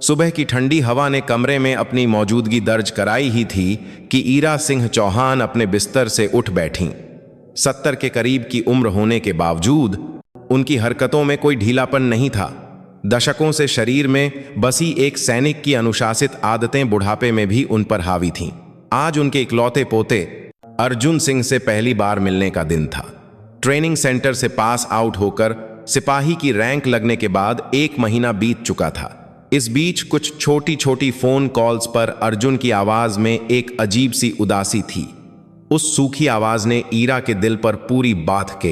सुबह की ठंडी हवा ने कमरे में अपनी मौजूदगी दर्ज कराई ही थी कि ईरा सिंह चौहान अपने बिस्तर से उठ बैठीं। 70 के करीब की उम्र होने के बावजूद उनकी हरकतों में कोई ढीलापन नहीं था। दशकों से शरीर में बसी एक सैनिक की अनुशासित आदतें बुढ़ापे में भी उन पर हावी थीं। आज उनके इकलौते पोते अर्जुन सिंह से पहली बार मिलने का दिन था। ट्रेनिंग सेंटर से पास आउट होकर सिपाही की रैंक लगने के बाद 1 महीना बीत चुका था। इस बीच कुछ छोटी छोटी फोन कॉल्स पर अर्जुन की आवाज में एक अजीब सी उदासी थी। उस सूखी आवाज ने ईरा के दिल पर पूरी बात के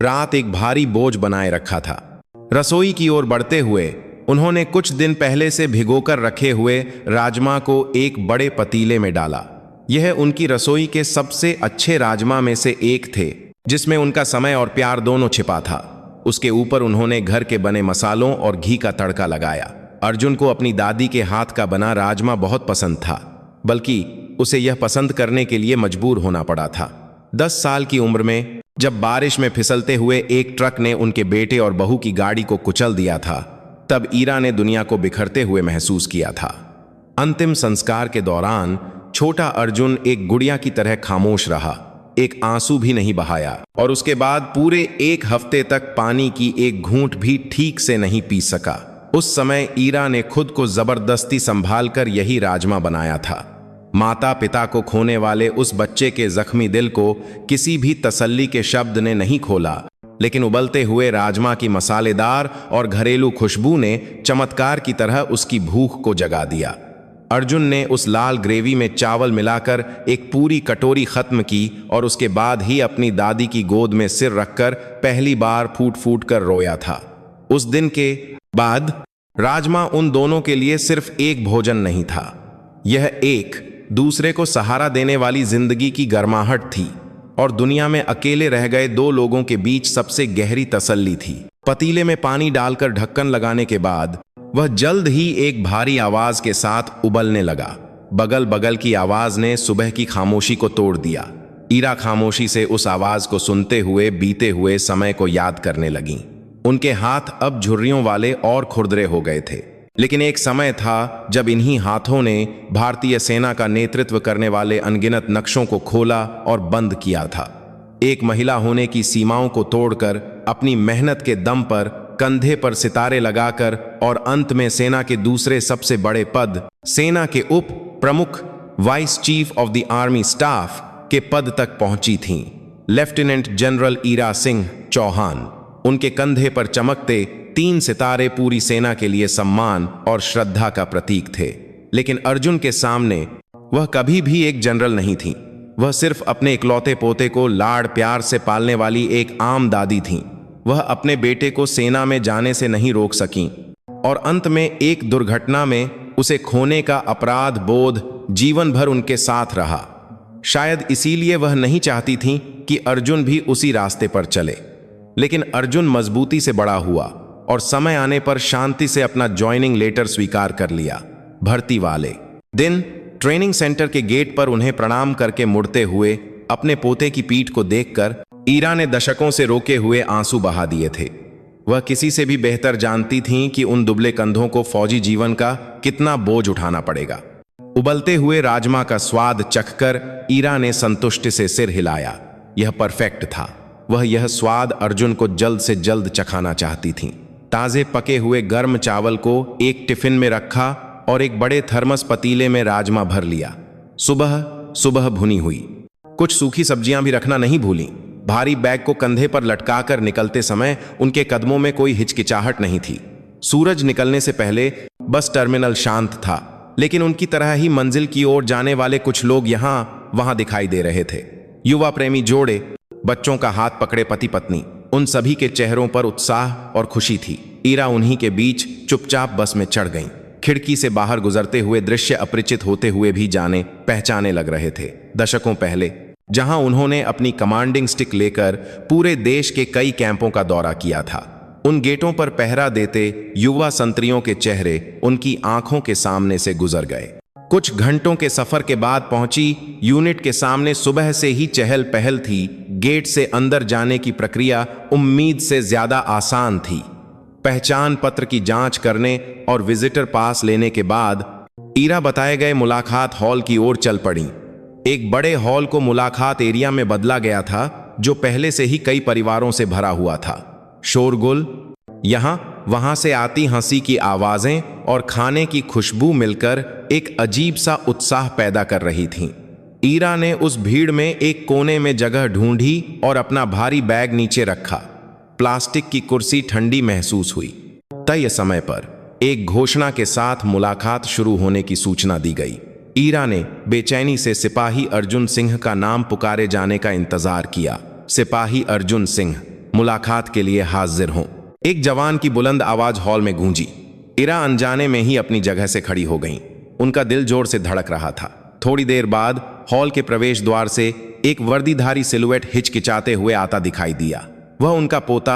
रात एक भारी बोझ बनाए रखा था। रसोई की ओर बढ़ते हुए उन्होंने कुछ दिन पहले से भिगोकर रखे हुए राजमा को एक बड़े पतीले में डाला। यह उनकी रसोई के सबसे अच्छे राजमा में से एक थे, जिसमें उनका समय और प्यार दोनों छिपा था। उसके ऊपर उन्होंने घर के बने मसालों और घी का तड़का लगाया। अर्जुन को अपनी दादी के हाथ का बना राजमा बहुत पसंद था, बल्कि उसे यह पसंद करने के लिए मजबूर होना पड़ा था। 10 साल की उम्र में जब बारिश में फिसलते हुए एक ट्रक ने उनके बेटे और बहू की गाड़ी को कुचल दिया था, तब ईरा ने दुनिया को बिखरते हुए महसूस किया था। अंतिम संस्कार के दौरान छोटा अर्जुन एक गुड़िया की तरह खामोश रहा, एक आंसू भी नहीं बहाया और उसके बाद पूरे 1 हफ्ते तक पानी की एक घूंट भी ठीक से नहीं पी सका। उस समय ईरा ने खुद को जबरदस्ती संभालकर यही राजमा बनाया था। माता पिता को खोने वाले उस बच्चे के जख्मी दिल को किसी भी तसल्ली के शब्द ने नहीं खोला, लेकिन उबलते हुए राजमा की मसालेदार और घरेलू खुशबू ने चमत्कार की तरह उसकी भूख को जगा दिया। अर्जुन ने उस लाल ग्रेवी में चावल मिलाकर एक पूरी कटोरी खत्म की और उसके बाद ही अपनी दादी की गोद में सिर रखकर पहली बार फूट फूट कर रोया था। उस दिन के बाद राजमा उन दोनों के लिए सिर्फ एक भोजन नहीं था, यह एक दूसरे को सहारा देने वाली जिंदगी की गर्माहट थी और दुनिया में अकेले रह गए 2 लोगों के बीच सबसे गहरी तसल्ली थी। पतीले में पानी डालकर ढक्कन लगाने के बाद वह जल्द ही एक भारी आवाज के साथ उबलने लगा। बगल बगल की आवाज ने सुबह की खामोशी को तोड़ दिया। ईरा खामोशी से उस आवाज को सुनते हुए बीते हुए समय को याद करने लगीं। उनके हाथ अब झुर्रियों वाले और खुरदरे हो गए थे, लेकिन एक समय था जब इन्हीं हाथों ने भारतीय सेना का नेतृत्व करने वाले अनगिनत नक्शों को खोला और बंद किया था। एक महिला होने की सीमाओं को तोड़कर, अपनी मेहनत के दम पर, कंधे पर सितारे लगाकर और अंत में सेना के दूसरे सबसे बड़े पद, सेना के उप प्रमुख vice chief of the army staff के पद तक पहुंची थीं। Lieutenant general Ira Singh Chauhan. उनके कंधे पर चमकते 3 सितारे पूरी सेना के लिए सम्मान और श्रद्धा का प्रतीक थे। लेकिन अर्जुन के सामने वह कभी भी एक जनरल नहीं थी। वह सिर्फ अपने इकलौते पोते को लाड़ प्यार से पालने वाली एक आम दादी थीं। वह अपने बेटे को सेना में जाने से नहीं रोक सकीं और अंत में एक दुर्घटना में उसे खोने का अपराध बोध जीवन भर उनके साथ रहा। शायद इसीलिए वह नहीं चाहती थीं कि अर्जुन भी उसी रास्ते पर चले। लेकिन अर्जुन मजबूती से बड़ा हुआ और समय आने पर शांति से अपना ज्वाइनिंग लेटर स्वीकार कर लिया। भर्ती वाले दिन ट्रेनिंग सेंटर के गेट पर उन्हें प्रणाम करके मुड़ते हुए अपने पोते की पीठ को देखकर ईरा ने दशकों से रोके हुए आंसू बहा दिए थे। वह किसी से भी बेहतर जानती थीं कि उन दुबले कंधों को फौजी जीवन का कितना बोझ उठाना पड़ेगा। उबलते हुए राजमा का स्वाद चखकर ईरा ने संतुष्टि से सिर हिलाया। यह परफेक्ट था। वह यह स्वाद अर्जुन को जल्द से जल्द चखाना चाहती थीं। ताजे पके हुए गर्म चावल को एक टिफिन में रखा और एक बड़े थर्मस पतीले में राजमा भर लिया। सुबह सुबह भुनी हुई कुछ सूखी सब्जियां भी रखना नहीं भूली। भारी बैग को कंधे पर लटकाकर निकलते समय उनके कदमों में कोई हिचकिचाहट नहीं थी। सूरज निकलने से पहले बस टर्मिनल शांत था, लेकिन उनकी तरह ही मंजिल की ओर जाने वाले कुछ लोग यहां वहां दिखाई दे रहे थे। युवा प्रेमी जोड़े, बच्चों का हाथ पकड़े पति पत्नी, उन सभी के चेहरों पर उत्साह और खुशी थी। ईरा उन्हीं के बीच चुपचाप बस में चढ़ गईं। खिड़की से बाहर गुजरते हुए दृश्य अपरिचित होते हुए भी जाने पहचाने लग रहे थे। दशकों पहले जहां उन्होंने अपनी कमांडिंग स्टिक लेकर पूरे देश के कई कैंपों का दौरा किया था, उन गेटों पर पहरा देते युवा संतरियों के चेहरे उनकी आंखों के सामने से गुजर गए। कुछ घंटों के सफर के बाद पहुंची यूनिट के सामने सुबह से ही चहल पहल थी। गेट से अंदर जाने की प्रक्रिया उम्मीद से ज्यादा आसान थी। पहचान पत्र की जांच करने और विजिटर पास लेने के बाद ईरा बताए गए मुलाकात हॉल की ओर चल पड़ी। एक बड़े हॉल को मुलाकात एरिया में बदला गया था, जो पहले से ही कई परिवारों से भरा हुआ था। शोरगुल, यहां वहां से आती हंसी की आवाजें और खाने की खुशबू मिलकर एक अजीब सा उत्साह पैदा कर रही थीं। ईरा ने उस भीड़ में एक कोने में जगह ढूंढी और अपना भारी बैग नीचे रखा। प्लास्टिक की कुर्सी ठंडी महसूस हुई। तय समय पर एक घोषणा के साथ मुलाकात शुरू होने की सूचना दी गई। ईरा ने बेचैनी से सिपाही अर्जुन सिंह का नाम पुकारे जाने का इंतजार किया। सिपाही अर्जुन सिंह, मुलाकात के लिए हाजिर हों। एक जवान की बुलंद आवाज हॉल में गूंजी। ईरा अनजाने में ही अपनी जगह से खड़ी हो गईं। उनका दिल जोर से धड़क रहा था। थोड़ी देर बाद हॉल के प्रवेश द्वार से एक वर्दीधारी सिलुएट हिचकिचाते हुए आता दिखाई दिया। वह उनका पोता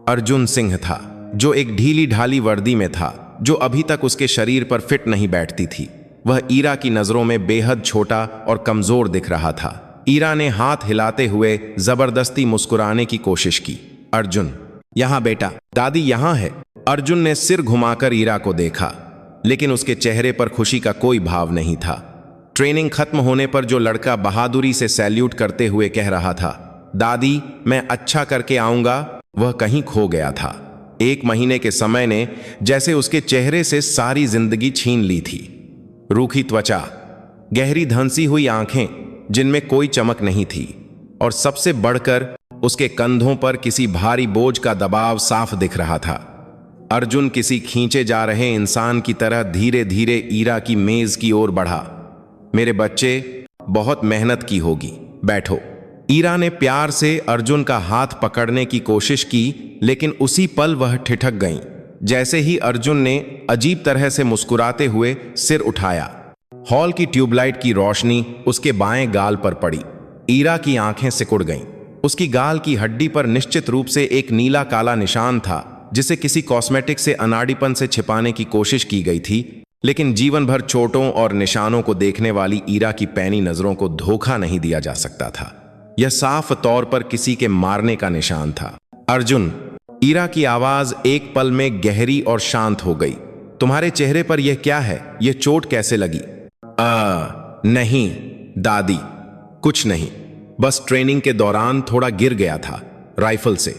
अर्जुन सिंह था, जो एक ढीली ढाली वर्दी में था, जो अभी तक उसके शरीर पर फिट नहीं बैठती थी। वह ईरा की नजरों में बेहद छोटा और कमजोर दिख रहा था। ईरा ने हाथ हिलाते हुए जबरदस्ती मुस्कुराने की कोशिश की। अर्जुन, यहां बेटा, दादी यहां है। अर्जुन ने सिर घुमाकर ईरा को देखा, लेकिन उसके चेहरे पर खुशी का कोई भाव नहीं था। ट्रेनिंग खत्म होने पर जो लड़का बहादुरी से सैल्यूट करते हुए कह रहा था, दादी मैं अच्छा करके आऊंगा, वह कहीं खो गया था। 1 महीने के समय ने जैसे उसके चेहरे से सारी जिंदगी छीन ली थी। रूखी त्वचा, गहरी धंसी हुई आंखें जिनमें कोई चमक नहीं थी, और सबसे बढ़कर उसके कंधों पर किसी भारी बोझ का दबाव साफ दिख रहा था। अर्जुन किसी खींचे जा रहे इंसान की तरह धीरे धीरे ईरा की मेज की ओर बढ़ा। मेरे बच्चे, बहुत मेहनत की होगी, बैठो। ईरा ने प्यार से अर्जुन का हाथ पकड़ने की कोशिश की, लेकिन उसी पल वह ठिठक गईं। जैसे ही अर्जुन ने अजीब तरह से मुस्कुराते हुए सिर उठाया, हॉल की ट्यूबलाइट की रोशनी उसके बाएं गाल पर पड़ी। ईरा की आंखें सिकुड़ गईं। उसकी गाल की हड्डी पर निश्चित रूप से एक नीला काला निशान था, जिसे किसी कॉस्मेटिक से अनाड़ीपन से छिपाने की कोशिश की गई थी, लेकिन जीवन भर चोटों और निशानों को देखने वाली ईरा की पैनी नजरों को धोखा नहीं दिया जा सकता था। यह साफ तौर पर किसी के मारने का निशान था। अर्जुन, ईरा की आवाज एक पल में गहरी और शांत हो गई। तुम्हारे चेहरे पर यह क्या है? यह चोट कैसे लगी? नहीं दादी, कुछ नहीं, बस ट्रेनिंग के दौरान थोड़ा गिर गया था राइफल से।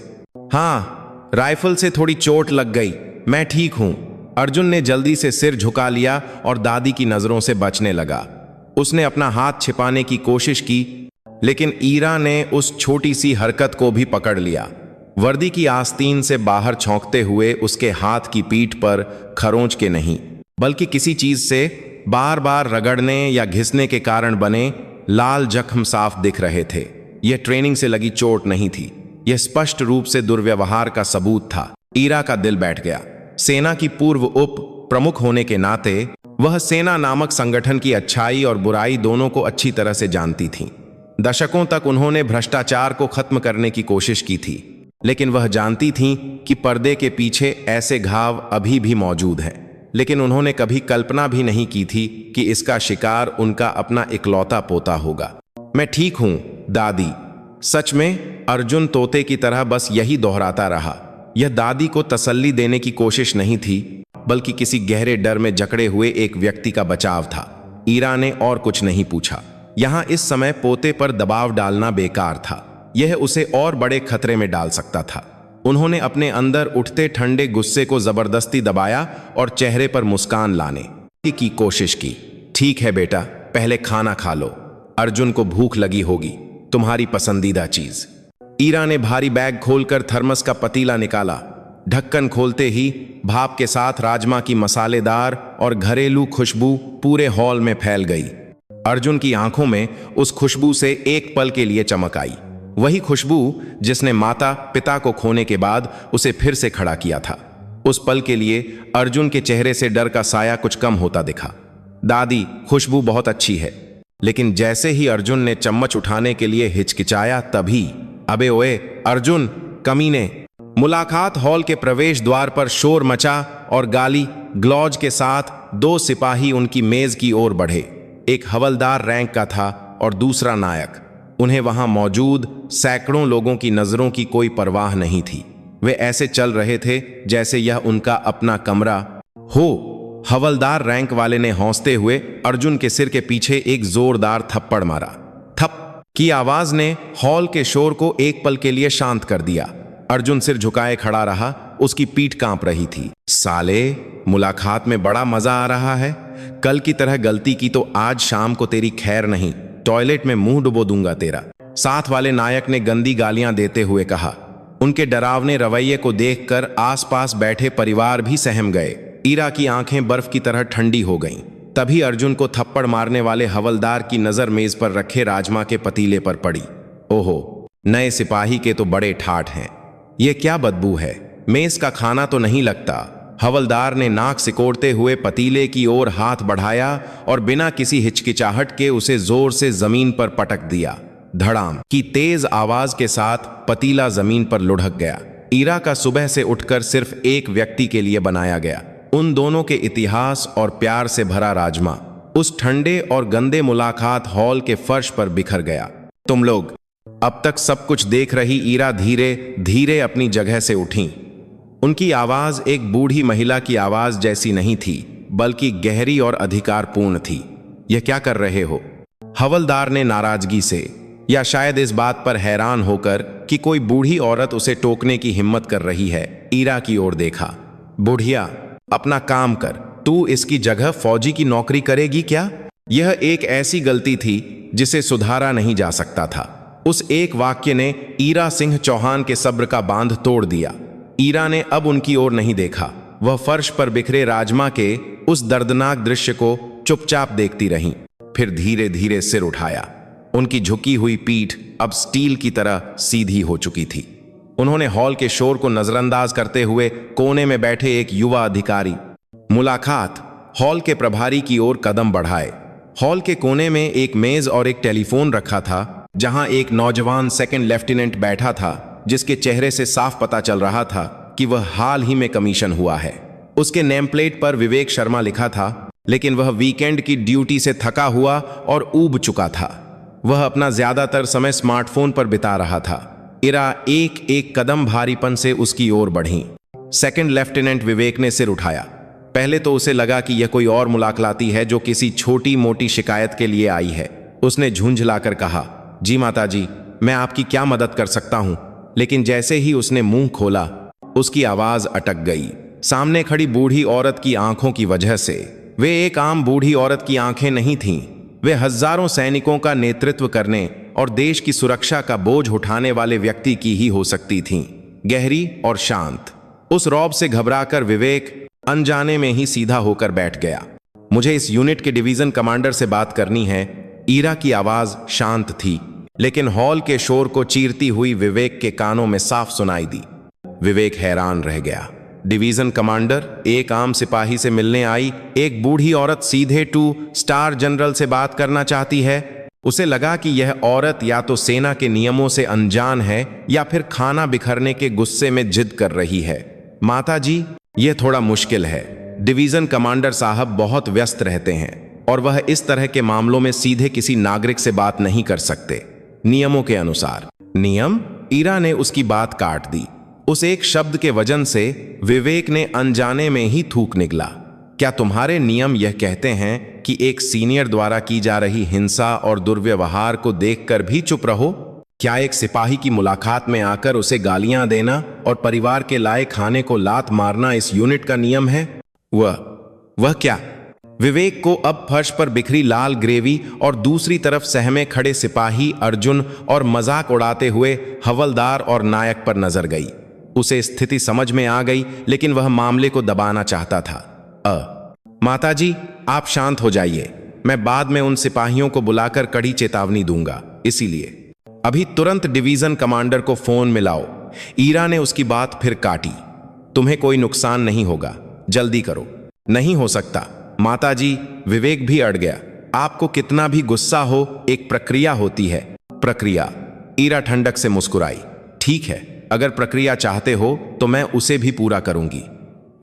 हाँ, राइफल से थोड़ी चोट लग गई, मैं ठीक हूं। अर्जुन ने जल्दी से सिर झुका लिया और दादी की नजरों से बचने लगा। उसने अपना हाथ छिपाने की कोशिश की, लेकिन ईरा ने उस छोटी सी हरकत को भी पकड़ लिया। वर्दी की आस्तीन से बाहर छौंकते हुए उसके हाथ की पीठ पर खरोंच के नहीं, बल्कि किसी चीज से बार बार रगड़ने या घिसने के कारण बने लाल जख्म साफ दिख रहे थे। यह ट्रेनिंग से लगी चोट नहीं थी, यह स्पष्ट रूप से दुर्व्यवहार का सबूत था। ईरा का दिल बैठ गया। सेना की पूर्व उप प्रमुख होने के नाते वह सेना नामक संगठन की अच्छाई और बुराई दोनों को अच्छी तरह से जानती थीं। दशकों तक उन्होंने भ्रष्टाचार को खत्म करने की कोशिश की थी, लेकिन वह जानती थीं कि पर्दे के पीछे ऐसे घाव अभी भी मौजूद हैं। लेकिन उन्होंने कभी कल्पना भी नहीं की थी कि इसका शिकार उनका अपना इकलौता पोता होगा। मैं ठीक हूं दादी। सच में अर्जुन तोते की तरह बस यही दोहराता रहा। यह दादी को तसल्ली देने की कोशिश नहीं थी, बल्कि किसी गहरे डर में जकड़े हुए एक व्यक्ति का बचाव था। ईरा ने और कुछ नहीं पूछा। यहां इस समय पोते पर दबाव डालना बेकार था, यह उसे और बड़े खतरे में डाल सकता था। उन्होंने अपने अंदर उठते ठंडे गुस्से को जबरदस्ती दबाया और चेहरे पर मुस्कान लाने की कोशिश की। ठीक है बेटा, पहले खाना खा लो, अर्जुन को भूख लगी होगी, तुम्हारी पसंदीदा चीज। ईरा ने भारी बैग खोलकर थर्मस का पतीला निकाला। ढक्कन खोलते ही भाप के साथ राजमा की मसालेदार और घरेलू खुशबू पूरे हॉल में फैल गई। अर्जुन की आंखों में उस खुशबू से एक पल के लिए चमक आई, वही खुशबू जिसने माता पिता को खोने के बाद उसे फिर से खड़ा किया था। उस पल के लिए अर्जुन के चेहरे से डर का साया कुछ कम होता दिखा। दादी, खुशबू बहुत अच्छी है। लेकिन जैसे ही अर्जुन ने चम्मच उठाने के लिए हिचकिचाया, तभी अबे ओए अर्जुन, कमीने! मुलाकात हॉल के प्रवेश द्वार पर शोर मचा और गाली ग्लौज के साथ 2 सिपाही उनकी मेज की ओर बढ़े। एक हवलदार रैंक का था और दूसरा नायक। उन्हें वहां मौजूद सैकड़ों लोगों की नजरों की कोई परवाह नहीं थी। वे ऐसे चल रहे थे जैसे यह उनका अपना कमरा हो। हवलदार रैंक वाले ने हौंसते हुए अर्जुन के सिर के पीछे एक जोरदार थप्पड़ मारा। थप की आवाज ने हॉल के शोर को एक पल के लिए शांत कर दिया। अर्जुन सिर झुकाए खड़ा रहा, उसकी पीठ कांप रही थी। साले, मुलाकात में बड़ा मजा आ रहा है। कल की तरह गलती की तो आज शाम को तेरी खैर नहीं, टॉयलेट में मुंह डुबो दूंगा तेरा, साथ वाले नायक ने गंदी गालियां देते हुए कहा। उनके डरावने रवैये को देखकर आसपास बैठे परिवार भी सहम गए। ईरा की आंखें बर्फ की तरह ठंडी हो गईं। तभी अर्जुन को थप्पड़ मारने वाले हवलदार की नजर मेज पर रखे राजमा के पतीले पर पड़ी। ओहो, नए सिपाही के तो बड़े ठाठ हैं। ये क्या बदबू है? मेज का खाना तो नहीं लगता। हवलदार ने नाक सिकोड़ते हुए पतीले की ओर हाथ बढ़ाया और बिना किसी हिचकिचाहट के उसे जोर से जमीन पर पटक दिया। धड़ाम की तेज आवाज के साथ पतीला जमीन पर लुढ़क गया। ईरा का सुबह से उठकर सिर्फ एक व्यक्ति के लिए बनाया गया, उन दोनों के इतिहास और प्यार से भरा राजमा उस ठंडे और गंदे मुलाकात हॉल के फर्श पर बिखर गया। तुम लोग अब तक सब कुछ देख रही ईरा धीरे धीरे अपनी जगह से उठी। उनकी आवाज एक बूढ़ी महिला की आवाज जैसी नहीं थी, बल्कि गहरी और अधिकारपूर्ण थी। यह क्या कर रहे हो? हवलदार ने नाराजगी से, या शायद इस बात पर हैरान होकर कि कोई बूढ़ी औरत उसे टोकने की हिम्मत कर रही है, ईरा की ओर देखा। बुढ़िया, अपना काम कर। तू इसकी जगह फौजी की नौकरी करेगी क्या? यह एक ऐसी गलती थी जिसे सुधारा नहीं जा सकता था। उस एक वाक्य ने ईरा सिंह चौहान के सब्र का बांध तोड़ दिया। ईरा ने अब उनकी ओर नहीं देखा। वह फर्श पर बिखरे राजमा के उस दर्दनाक दृश्य को चुपचाप देखती रहीं, फिर धीरे धीरे सिर उठाया। उनकी झुकी हुई पीठ अब स्टील की तरह सीधी हो चुकी थी। उन्होंने हॉल के शोर को नजरअंदाज करते हुए कोने में बैठे एक युवा अधिकारी मुलाकात हॉल के प्रभारी की ओर कदम बढ़ाए। हॉल के कोने में एक मेज और एक टेलीफोन रखा था, जहां एक नौजवान सेकंड लेफ्टिनेंट बैठा था, जिसके चेहरे से साफ पता चल रहा था कि वह हाल ही में कमीशन हुआ है। उसके नेम प्लेट पर विवेक शर्मा लिखा था, लेकिन वह वीकेंड की ड्यूटी से थका हुआ और ऊब चुका था। वह अपना ज्यादातर समय स्मार्टफोन पर बिता रहा था। ईरा एक एक कदम भारीपन से उसकी ओर बढ़ी। सेकंड लेफ्टिनेंट विवेक ने सिर उठाया। पहले तो उसे लगा कि यह कोई और मुलाकाती है जो किसी छोटी मोटी शिकायत के लिए आई है। उसने झुंझलाकर कहा, जी माताजी, मैं आपकी क्या मदद कर सकता हूं? लेकिन जैसे ही उसने मुंह खोला, उसकी आवाज अटक गई। सामने खड़ी बूढ़ी औरत की आंखों की वजह से वे एक आम बूढ़ी औरत की आंखें नहीं थीं। वे हजारों सैनिकों का नेतृत्व करने और देश की सुरक्षा का बोझ उठाने वाले व्यक्ति की ही हो सकती थीं। गहरी और शांत। उस रौब से घबराकर विवेक अनजाने में ही सीधा होकर बैठ गया। मुझे इस यूनिट के डिवीजन कमांडर से बात करनी है। ईरा की आवाज शांत थी, लेकिन हॉल के शोर को चीरती हुई विवेक के कानों में साफ सुनाई दी। विवेक हैरान रह गया। डिवीजन कमांडर, एक आम सिपाही से मिलने आई एक बूढ़ी औरत सीधे 2 स्टार जनरल से बात करना चाहती है। उसे लगा कि यह औरत या तो सेना के नियमों से अनजान है या फिर खाना बिखरने के गुस्से में जिद कर रही है। माताजी, यह थोड़ा मुश्किल है। डिवीजन कमांडर साहब बहुत व्यस्त रहते हैं और वह इस तरह के मामलों में सीधे किसी नागरिक से बात नहीं कर सकते, नियमों के अनुसार। नियम? ईरा ने उसकी बात काट दी। उस एक शब्द के वजन से विवेक ने अनजाने में ही थूक निकला। क्या तुम्हारे नियम यह कहते हैं कि एक सीनियर द्वारा की जा रही हिंसा और दुर्व्यवहार को देखकर भी चुप रहो? क्या एक सिपाही की मुलाकात में आकर उसे गालियां देना और परिवार के लाए खाने को लात मारना इस यूनिट का नियम है? वह क्या? विवेक को अब फर्श पर बिखरी लाल ग्रेवी और दूसरी तरफ सहमे खड़े सिपाही अर्जुन और मजाक उड़ाते हुए हवलदार और नायक पर नजर गई। उसे स्थिति समझ में आ गई, लेकिन वह मामले को दबाना चाहता था। माताजी, आप शांत हो जाइए। मैं बाद में उन सिपाहियों को बुलाकर कड़ी चेतावनी दूंगा, इसीलिए अभी तुरंत डिवीजन कमांडर को फोन मिलाओ। ईरा ने उसकी बात फिर काटी। तुम्हें कोई नुकसान नहीं होगा, जल्दी करो। नहीं हो सकता माताजी, विवेक भी अड़ गया। आपको कितना भी गुस्सा हो, एक प्रक्रिया होती है। प्रक्रिया? ईरा ठंडक से मुस्कुराई। ठीक है, अगर प्रक्रिया चाहते हो तो मैं उसे भी पूरा करूंगी।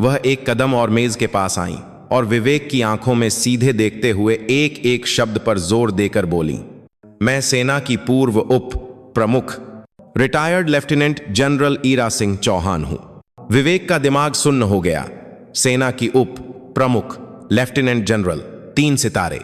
वह एक कदम और मेज के पास आई और विवेक की आंखों में सीधे देखते हुए एक एक शब्द पर जोर देकर बोली, मैं सेना की पूर्व उप प्रमुख retired lieutenant general Ira Singh Chauhan हूं। विवेक का दिमाग सुन्न हो गया। सेना की उप प्रमुख लेफ्टिनेंट जनरल, 3 सितारे,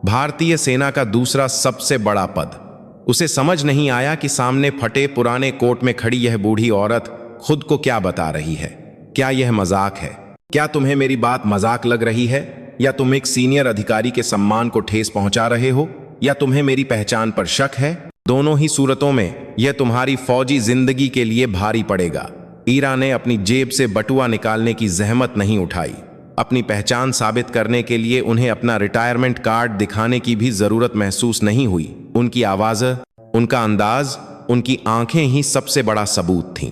भारतीय सेना का दूसरा सबसे बड़ा पद। उसे समझ नहीं आया कि सामने फटे पुराने कोट में खड़ी यह बूढ़ी औरत खुद को क्या बता रही है। क्या यह मजाक है? क्या तुम्हें मेरी बात मजाक लग रही है, या तुम एक सीनियर अधिकारी के सम्मान को ठेस पहुंचा रहे हो, या तुम्हें मेरी पहचान पर शक है? दोनों ही सूरतों में यह तुम्हारी फौजी जिंदगी के लिए भारी पड़ेगा। ईरा ने अपनी जेब से बटुआ निकालने की जहमत नहीं उठाई। अपनी पहचान साबित करने के लिए उन्हें अपना रिटायरमेंट कार्ड दिखाने की भी जरूरत महसूस नहीं हुई। उनकी आवाज, उनका अंदाज, उनकी आंखें ही सबसे बड़ा सबूत थीं।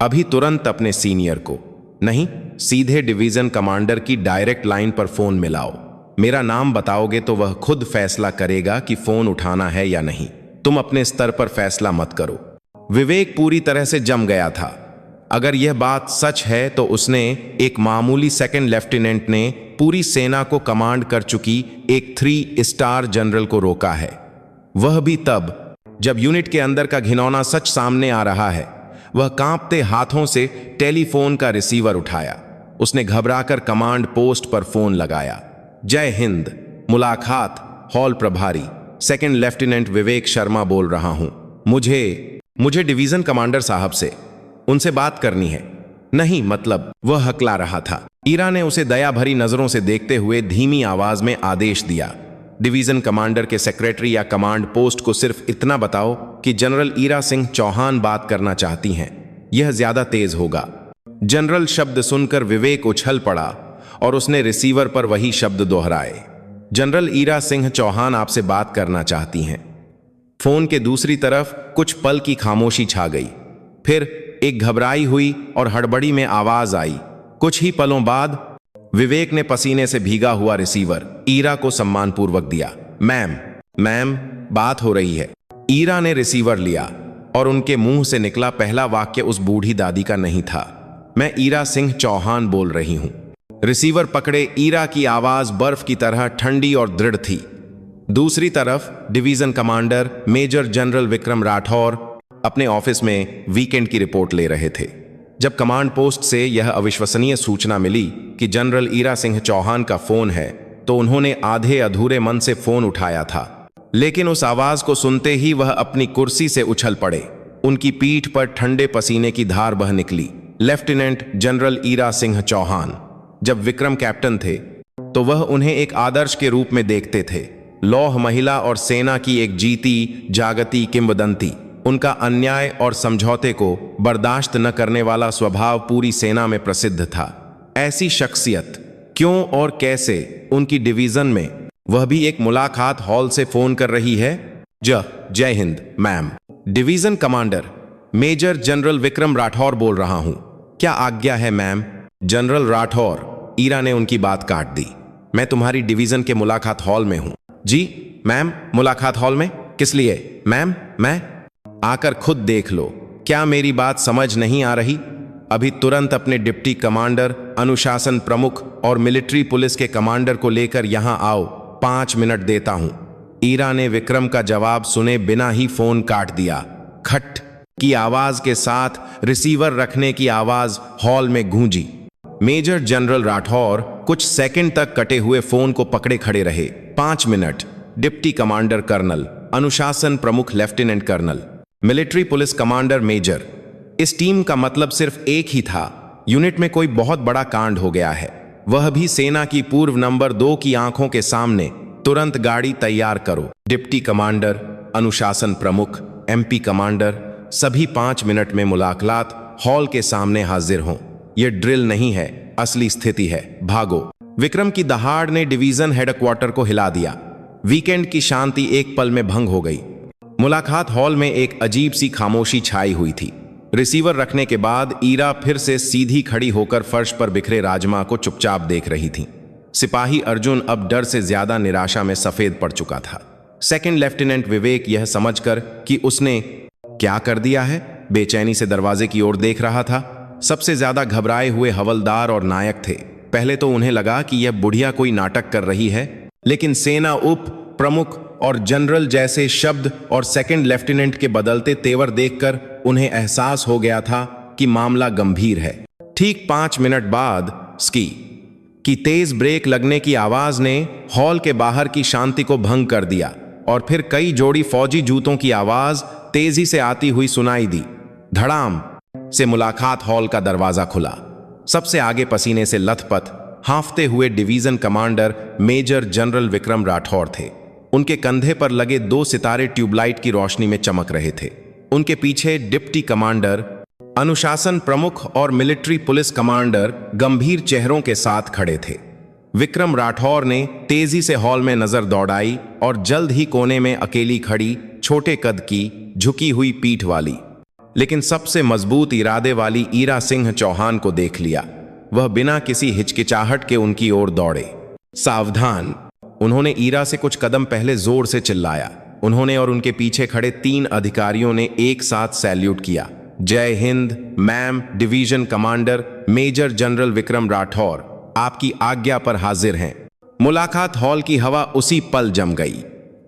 अभी तुरंत अपने सीनियर को नहीं, सीधे डिवीजन कमांडर की डायरेक्ट लाइन पर फोन मिलाओ। मेरा नाम बताओगे तो वह खुद फैसला करेगा कि फोन उठाना है या नहीं। तुम अपने स्तर पर फैसला मत करो। विवेक पूरी तरह से जम गया था। अगर यह बात सच है तो उसने, एक मामूली सेकंड लेफ्टिनेंट ने, पूरी सेना को कमांड कर चुकी एक 3 स्टार जनरल को रोका है। वह भी तब जब यूनिट के अंदर का घिनौना सच सामने आ रहा है। वह कांपते हाथों से टेलीफोन का रिसीवर उठाया। उसने घबराकर कमांड पोस्ट पर फोन लगाया। जय हिंद, मुलाकात हॉल प्रभारी, सेकंड लेफ्टिनेंट विवेक शर्मा बोल रहा हूं। मुझे डिवीजन कमांडर साहब से उनसे बात करनी है। नहीं, मतलब, वह हकला रहा था। ईरा ने उसे दया भरी नजरों से देखते हुए धीमी आवाज में आदेश दिया। डिवीजन कमांडर के सेक्रेटरी या कमांड पोस्ट को सिर्फ इतना बताओ कि जनरल ईरा सिंह चौहान बात करना चाहती हैं। यह ज्यादा तेज होगा। जनरल शब्द सुनकर विवेक उछल पड़ा और उसने रिसीवर पर वही शब्द दोहराए। जनरल ईरा सिंह चौहान आपसे बात करना चाहती हैं। फोन के दूसरी तरफ कुछ पल की खामोशी छा गई। फिर एक घबराई हुई और हड़बड़ी में आवाज आई। कुछ ही पलों बाद विवेक ने पसीने से भीगा हुआ रिसीवर ईरा को सम्मानपूर्वक दिया। मैम, बात हो रही है। ईरा ने रिसीवर लिया और उनके मुंह से निकला पहला वाक्य उस बूढ़ी दादी का नहीं था। मैं ईरा सिंह चौहान बोल रही हूं। रिसीवर पकड़े ईरा की आवाज बर्फ की तरह ठंडी और दृढ़ थी। दूसरी तरफ division commander major general Vikram Rathore अपने ऑफिस में वीकेंड की रिपोर्ट ले रहे थे। जब कमांड पोस्ट से यह अविश्वसनीय सूचना मिली कि जनरल ईरा सिंह चौहान का फोन है, तो उन्होंने आधे अधूरे मन से फोन उठाया था। लेकिन उस आवाज को सुनते ही वह अपनी कुर्सी से उछल पड़े। उनकी पीठ पर ठंडे पसीने की धार बह निकली। Lieutenant general Ira Singh Chauhan. जब विक्रम कैप्टन थे तो वह उन्हें एक आदर्श के रूप में देखते थे। लौह महिला और सेना की एक जीती जागती किंवदंती। उनका अन्याय और समझौते को बर्दाश्त न करने वाला स्वभाव पूरी सेना में प्रसिद्ध था। ऐसी शख्सियत क्यों और कैसे उनकी डिवीजन में, वह भी एक मुलाकात हॉल से फोन कर रही है? Jai Hind ma'am. Division commander major general Vikram Rathore बोल रहा हूं। क्या आज्ञा है मैम? जनरल राठौर, ईरा ने उनकी बात काट दी। मैं तुम्हारी डिवीजन के मुलाकात हॉल में हूं। जी मैम, मुलाकात हॉल में किस लिए? मैम, मैं आकर खुद देख लो। क्या मेरी बात समझ नहीं आ रही? अभी तुरंत अपने डिप्टी कमांडर, अनुशासन प्रमुख और मिलिट्री पुलिस के कमांडर को लेकर यहां आओ। 5 मिनट देता हूं। ईरा ने विक्रम का जवाब सुने बिना ही फोन काट दिया। खट की आवाज के साथ रिसीवर रखने की आवाज हॉल में गूंजी। मेजर जनरल राठौर कुछ सेकंड तक कटे हुए फोन को पकड़े खड़े रहे। 5 मिनट। डिप्टी कमांडर कर्नल, अनुशासन प्रमुख lieutenant colonel, military police commander major. इस टीम का मतलब सिर्फ एक ही था, यूनिट में कोई बहुत बड़ा कांड हो गया है, वह भी सेना की पूर्व नंबर 2 की आंखों के सामने। तुरंत गाड़ी तैयार करो। डिप्टी कमांडर, अनुशासन प्रमुख, एमपी कमांडर, सभी 5 मिनट में मुलाकात हॉल के सामने हाजिर हों। यह ड्रिल नहीं है, असली स्थिति है। भागो। विक्रम की दहाड़ ने डिवीजन हेडक्वार्टर को हिला दिया। वीकेंड की शांति एक पल में भंग हो गई। मुलाकात हॉल में एक अजीब सी खामोशी छाई हुई थी। रिसीवर रखने के बाद ईरा फिर से सीधी खड़ी होकर फर्श पर बिखरे राजमा को चुपचाप देख रही थी। सिपाही अर्जुन अब डर से ज्यादा निराशा में सफेद पड़ चुका था। सेकंड लेफ्टिनेंट विवेक यह समझकर कि उसने क्या कर दिया है, बेचैनी से दरवाजे की ओर देख रहा था। सबसे ज्यादा घबराए हुए हवलदार और नायक थे। पहले तो उन्हें लगा कि यह बुढ़िया कोई नाटक कर रही है, लेकिन सेना उप प्रमुख और जनरल जैसे शब्द और सेकंड लेफ्टिनेंट के बदलते तेवर देखकर उन्हें एहसास हो गया था कि मामला गंभीर है। ठीक 5 मिनट बाद स्की की तेज ब्रेक लगने की आवाज ने हॉल के बाहर की शांति को भंग कर दिया और फिर कई जोड़ी फौजी जूतों की आवाज तेजी से आती हुई सुनाई दी। धड़ाम से मुलाकात हॉल का दरवाजा खुला। सबसे आगे पसीने से लथपथ हांफते हुए division commander major general Vikram Rathore थे। उनके कंधे पर लगे 2 सितारे ट्यूबलाइट की रोशनी में चमक रहे थे। उनके पीछे डिप्टी कमांडर, अनुशासन प्रमुख और मिलिट्री पुलिस कमांडर गंभीर चेहरों के साथ खड़े थे। विक्रम राठौर ने तेजी से हॉल में नजर दौड़ाई और जल्द ही कोने में अकेली खड़ी, छोटे कद की, झुकी हुई पीठ वाली लेकिन सबसे मजबूत इरादे वाली ईरा सिंह चौहान को देख लिया। वह बिना किसी हिचकिचाहट के उनकी ओर दौड़े। सावधान! उन्होंने ईरा से कुछ कदम पहले जोर से चिल्लाया। उन्होंने और उनके पीछे खड़े 3 अधिकारियों ने एक साथ सैल्यूट किया। Jai Hind ma'am, division commander major general Vikram Rathore आपकी आज्ञा पर हाजिर हैं। मुलाकात हॉल की हवा उसी पल जम गई।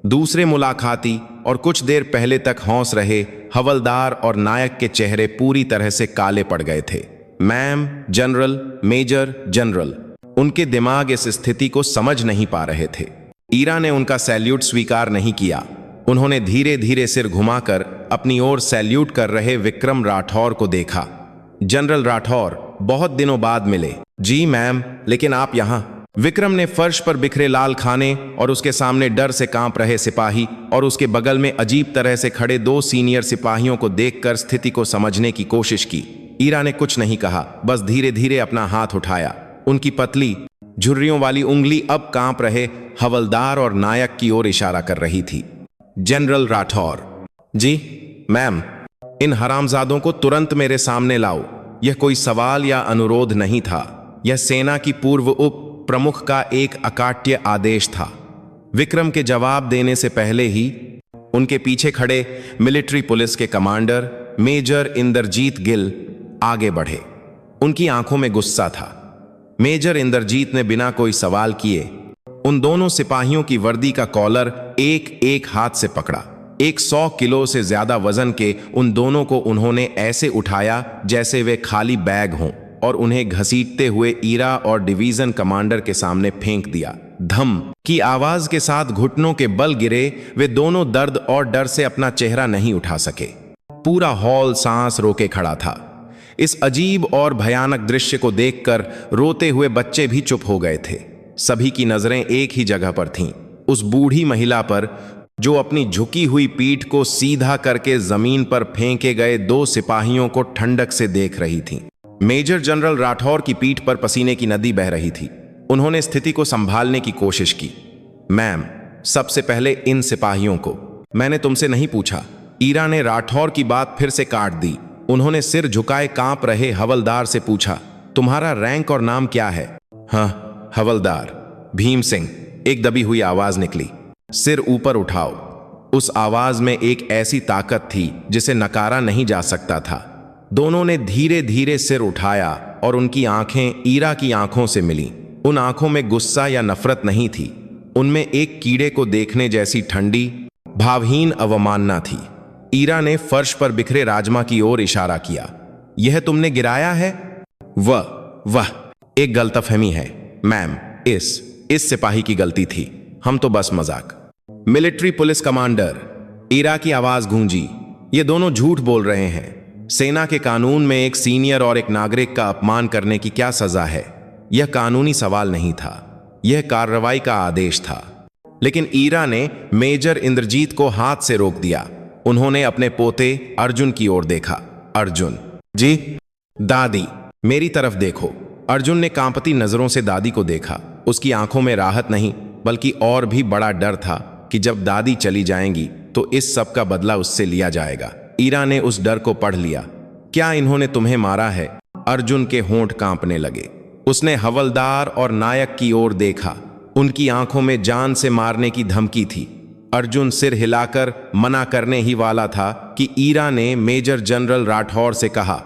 दूसरे मुलाकाती और कुछ देर पहले तक हौंस रहे हवलदार और नायक के चेहरे पूरी तरह से काले पड़ गए थे। मैम, जनरल, मेजर, जनरल, उनके दिमाग इस स्थिति को समझ नहीं पा रहे थे। ईरा ने उनका सैल्यूट स्वीकार नहीं किया। उन्होंने धीरे धीरे सिर घुमाकर अपनी ओर सैल्यूट कर रहे विक्रम राठौर को देखा। जनरल राठौर, बहुत दिनों बाद मिले। जी मैम, लेकिन आप यहां? विक्रम ने फर्श पर बिखरे लाल खाने और उसके सामने डर से कांप रहे सिपाही और उसके बगल में अजीब तरह से खड़े 2 सीनियर सिपाहियों को देखकर स्थिति को समझने की कोशिश की। ईरा ने कुछ नहीं कहा, बस धीरे धीरे अपना हाथ उठाया। उनकी पतली झुर्रियों वाली उंगली अब कांप रहे हवलदार और नायक की ओर इशारा कर रही थी। जनरल राठौर, जी मैम, इन हरामजादों को तुरंत मेरे सामने लाओ। यह कोई सवाल या अनुरोध नहीं था, यह सेना की पूर्व उप प्रमुख का एक अकाट्य आदेश था। विक्रम के जवाब देने से पहले ही उनके पीछे खड़े मिलिट्री पुलिस के कमांडर मेजर इंद्रजीत गिल आगे बढ़े। उनकी आंखों में गुस्सा था। मेजर इंद्रजीत ने बिना कोई सवाल किए उन दोनों सिपाहियों की वर्दी का कॉलर एक एक हाथ से पकड़ा। 100 किलो से ज्यादा वजन के उन दोनों को उन्होंने ऐसे उठाया जैसे वे खाली बैग हों और उन्हें घसीटते हुए ईरा और डिवीजन कमांडर के सामने फेंक दिया। धम की आवाज के साथ घुटनों के बल गिरे। वे दोनों दर्द और डर से अपना चेहरा नहीं उठा सके। पूरा हॉल सांस रोके खड़ा था। इस अजीब और भयानक दृश्य को देखकर रोते हुए बच्चे भी चुप हो गए थे। सभी की नजरें एक ही जगह पर थीं, उस बूढ़ी महिला पर जो अपनी झुकी हुई पीठ को सीधा करके जमीन पर फेंके गए 2 सिपाहियों को ठंडक से देख रही थी। मेजर जनरल राठौर की पीठ पर पसीने की नदी बह रही थी। उन्होंने स्थिति को संभालने की कोशिश की। मैम, सबसे पहले इन सिपाहियों को, मैंने तुमसे नहीं पूछा। ईरा ने राठौर की बात फिर से काट दी। उन्होंने सिर झुकाए कांप रहे हवलदार से पूछा, तुम्हारा रैंक और नाम क्या है? हाँ, हवलदार भीम सिंह, एक दबी हुई आवाज निकली। सिर ऊपर उठाओ। उस आवाज में एक ऐसी ताकत थी जिसे नकारा नहीं जा सकता था। दोनों ने धीरे धीरे सिर उठाया और उनकी आंखें ईरा की आंखों से मिलीं। उन आंखों में गुस्सा या नफरत नहीं थी, उनमें एक कीड़े को देखने जैसी ठंडी, भावहीन अवमानना थी। ईरा ने फर्श पर बिखरे राजमा की ओर इशारा किया। यह तुमने गिराया है? वह एक गलतफहमी है मैम, इस सिपाही की गलती थी, हम तो बस मजाक। मिलिट्री पुलिस कमांडर, ईरा की आवाज गूंजी, ये दोनों झूठ बोल रहे हैं। सेना के कानून में एक सीनियर और एक नागरिक का अपमान करने की क्या सजा है? यह कानूनी सवाल नहीं था, यह कार्रवाई का आदेश था। लेकिन ईरा ने मेजर इंद्रजीत को हाथ से रोक दिया। उन्होंने अपने पोते अर्जुन की ओर देखा। अर्जुन, जी दादी, मेरी तरफ देखो। अर्जुन ने कांपती नजरों से दादी को देखा। उसकी आंखों में राहत नहीं बल्कि और भी बड़ा डर था कि जब दादी चली जाएंगी तो इस सब का बदला उससे लिया जाएगा। ईरा ने उस डर को पढ़ लिया। क्या इन्होंने तुम्हें मारा है? अर्जुन के होंठ कांपने लगे। उसने हवलदार और नायक की ओर देखा। उनकी आंखों में जान से मारने की धमकी थी। अर्जुन सिर हिलाकर मना करने ही वाला था कि ईरा ने मेजर जनरल राठौर से कहा,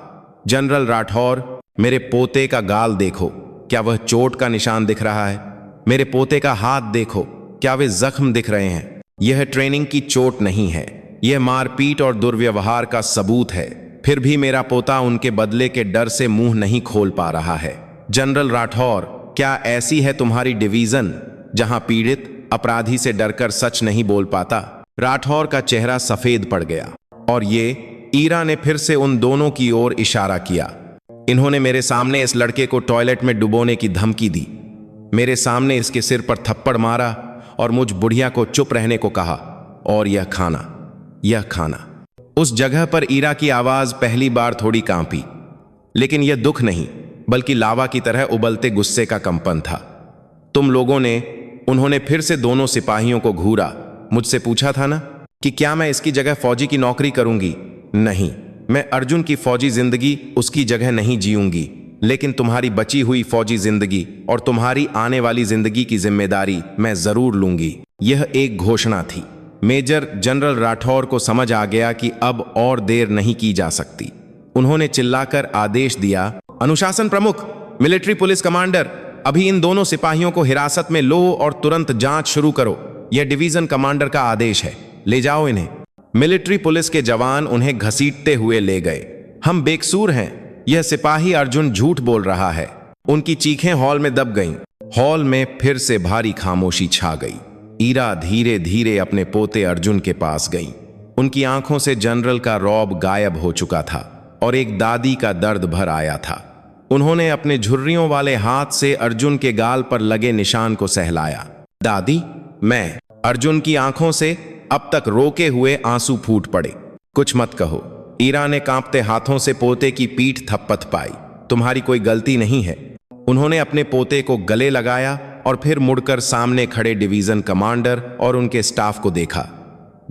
जनरल राठौर, मेरे पोते का गाल देखो, क्या वह चोट का निशान दिख रहा है? मेरे पोते का हाथ देखो, क्या वे जख्म दिख रहे हैं? यह ट्रेनिंग की चोट नहीं है, यह मारपीट और दुर्व्यवहार का सबूत है। फिर भी मेरा पोता उनके बदले के डर से मुंह नहीं खोल पा रहा है। जनरल राठौर, क्या ऐसी है तुम्हारी डिवीजन जहां पीड़ित अपराधी से डरकर सच नहीं बोल पाता? राठौर का चेहरा सफेद पड़ गया और ईरा ने फिर से उन दोनों की ओर इशारा किया। इन्होंने मेरे सामने इस लड़के को टॉयलेट में डुबोने की धमकी दी, मेरे सामने इसके सिर पर थप्पड़ मारा और मुझ बुढ़िया को चुप रहने को कहा। और यह खाना। उस जगह पर ईरा की आवाज पहली बार थोड़ी कांपी, लेकिन यह दुख नहीं बल्कि लावा की तरह उबलते गुस्से का कंपन था। तुम लोगों ने, उन्होंने फिर से दोनों सिपाहियों को घूरा, मुझसे पूछा था ना कि क्या मैं इसकी जगह फौजी की नौकरी करूंगी? नहीं, मैं अर्जुन की फौजी जिंदगी उसकी जगह नहीं जीऊंगी, लेकिन तुम्हारी बची हुई फौजी जिंदगी और तुम्हारी आने वाली जिंदगी की जिम्मेदारी मैं जरूर लूंगी। यह एक घोषणा थी। मेजर जनरल राठौर को समझ आ गया कि अब और देर नहीं की जा सकती। उन्होंने चिल्लाकर आदेश दिया, अनुशासन प्रमुख, मिलिट्री पुलिस कमांडर, अभी इन दोनों सिपाहियों को हिरासत में लो और तुरंत जांच शुरू करो। यह डिवीजन कमांडर का आदेश है, ले जाओ इन्हें। मिलिट्री पुलिस के जवान उन्हें घसीटते हुए ले गए। हम बेकसूर हैं, यह सिपाही अर्जुन झूठ बोल रहा है। उनकी चीखें हॉल में दब गईं। हॉल में फिर से भारी खामोशी छा गई। ईरा धीरे धीरे अपने पोते अर्जुन के पास गई। उनकी आंखों से जनरल का रौब गायब हो चुका था और एक दादी का दर्द भर आया था। उन्होंने अपने झुर्रियों वाले हाथ से अर्जुन के गाल पर लगे निशान को सहलाया। दादी, मैं। अर्जुन की आंखों से अब तक रोके हुए आंसू फूट पड़े। कुछ मत कहो। ईरा ने कांपते हाथों से पोते की पीठ थपथ पाई। तुम्हारी कोई गलती नहीं है। उन्होंने अपने पोते को गले लगाया और फिर मुड़कर सामने खड़े डिवीजन कमांडर और उनके स्टाफ को देखा।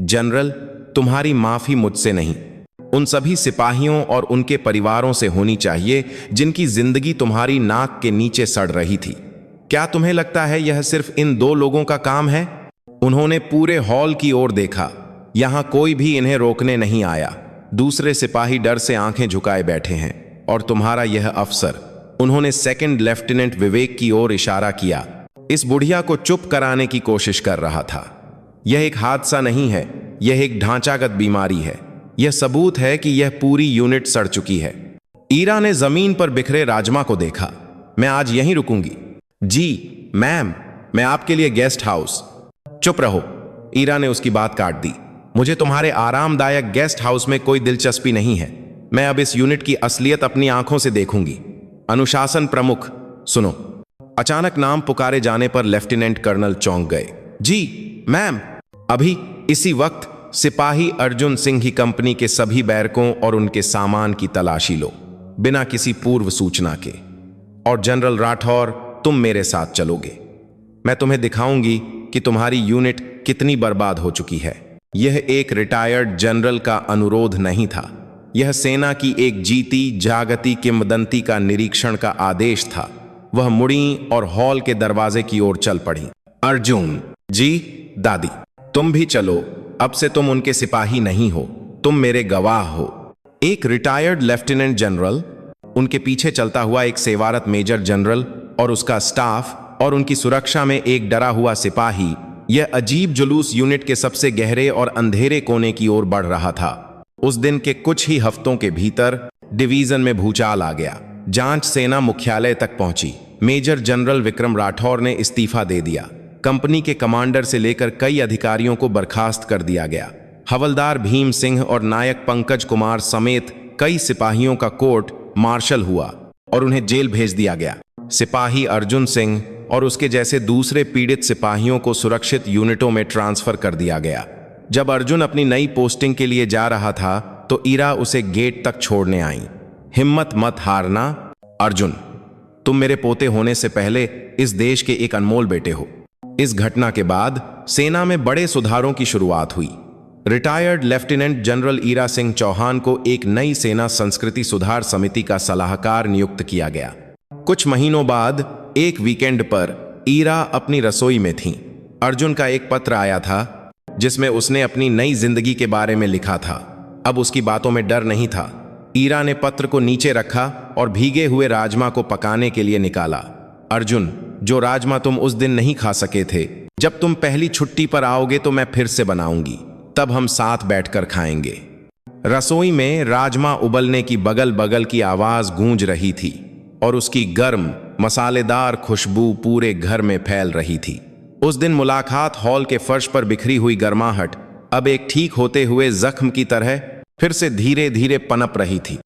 जनरल, तुम्हारी माफी मुझसे नहीं, उन सभी सिपाहियों और उनके परिवारों से होनी चाहिए जिनकी जिंदगी तुम्हारी नाक के नीचे सड़ रही थी। क्या तुम्हें लगता है यह सिर्फ इन दो लोगों का काम है? उन्होंने पूरे हॉल की ओर देखा। यहां कोई भी इन्हें रोकने नहीं आया। दूसरे सिपाही डर से आंखें झुकाए बैठे हैं और तुम्हारा यह अफसर, उन्होंने सेकंड लेफ्टिनेंट विवेक की ओर इशारा किया, इस बुढ़िया को चुप कराने की कोशिश कर रहा था। यह एक हादसा नहीं है, यह एक ढांचागत बीमारी है। यह सबूत है कि यह पूरी यूनिट सड़ चुकी है। ईरा ने जमीन पर बिखरे राजमा को देखा। मैं आज यहीं रुकूंगी। जी मैम, मैं आपके लिए गेस्ट हाउस। चुप रहो, ईरा ने उसकी बात काट दी। मुझे तुम्हारे आरामदायक गेस्ट हाउस में कोई दिलचस्पी नहीं है। मैं अब इस यूनिट की असलियत अपनी आंखों से देखूंगी। अनुशासन प्रमुख, सुनो। अचानक नाम पुकारे जाने पर लेफ्टिनेंट कर्नल चौंक गए। जी मैम। अभी इसी वक्त सिपाही अर्जुन सिंह की कंपनी के सभी बैरकों और उनके सामान की तलाशी लो, बिना किसी पूर्व सूचना के। और जनरल राठौर, तुम मेरे साथ चलोगे। मैं तुम्हें दिखाऊंगी कि तुम्हारी यूनिट कितनी बर्बाद हो चुकी है। यह एक रिटायर्ड जनरल का अनुरोध नहीं था, यह सेना की एक जीती जागती किंवदंती का निरीक्षण का आदेश था। वह मुड़ी और हॉल के दरवाजे की ओर चल पड़ी। अर्जुन, जी दादी, तुम भी चलो। अब से तुम उनके सिपाही नहीं हो, तुम मेरे गवाह हो। एक रिटायर्ड लेफ्टिनेंट जनरल, उनके पीछे चलता हुआ एक सेवारत मेजर जनरल और उसका स्टाफ और उनकी सुरक्षा में एक डरा हुआ सिपाही। यह अजीब जुलूस यूनिट के सबसे गहरे और अंधेरे कोने की ओर बढ़ रहा था। उस दिन के कुछ ही हफ्तों के भीतर डिवीजन में भूचाल आ गया। जांच सेना मुख्यालय तक पहुंची। मेजर जनरल विक्रम राठौर ने इस्तीफा दे दिया। कंपनी के कमांडर से लेकर कई अधिकारियों को बर्खास्त कर दिया गया। हवलदार भीम सिंह और नायक पंकज कुमार समेत कई सिपाहियों का कोर्ट मार्शल हुआ और उन्हें जेल भेज दिया गया। सिपाही अर्जुन सिंह और उसके जैसे दूसरे पीड़ित सिपाहियों को सुरक्षित यूनिटों में ट्रांसफर कर दिया गया। जब अर्जुन अपनी नई पोस्टिंग के लिए जा रहा था तो ईरा उसे गेट तक छोड़ने आई। हिम्मत मत हारना अर्जुन, तुम मेरे पोते होने से पहले इस देश के एक अनमोल बेटे हो। इस घटना के बाद सेना में बड़े सुधारों की शुरुआत हुई। Retired lieutenant general Ira Singh Chauhan को एक नई सेना संस्कृति सुधार समिति का सलाहकार नियुक्त किया गया। कुछ महीनों बाद एक वीकेंड पर ईरा अपनी रसोई में थीं। अर्जुन का एक पत्र आया था जिसमें उसने अपनी नई जिंदगी के बारे में लिखा था। अब उसकी बातों में डर नहीं था। ईरा ने पत्र को नीचे रखा और भीगे हुए राजमा को पकाने के लिए निकाला। अर्जुन, जो राजमा तुम उस दिन नहीं खा सके थे, जब तुम पहली छुट्टी पर आओगे तो मैं फिर से बनाऊंगी। तब हम साथ बैठकर खाएंगे। रसोई में राजमा उबलने की बगल बगल की आवाज गूंज रही थी और उसकी गर्म मसालेदार खुशबू पूरे घर में फैल रही थी। उस दिन मुलाकात हॉल के फर्श पर बिखरी हुई गर्माहट अब एक ठीक होते हुए जख्म की तरह फिर से धीरे धीरे पनप रही थी।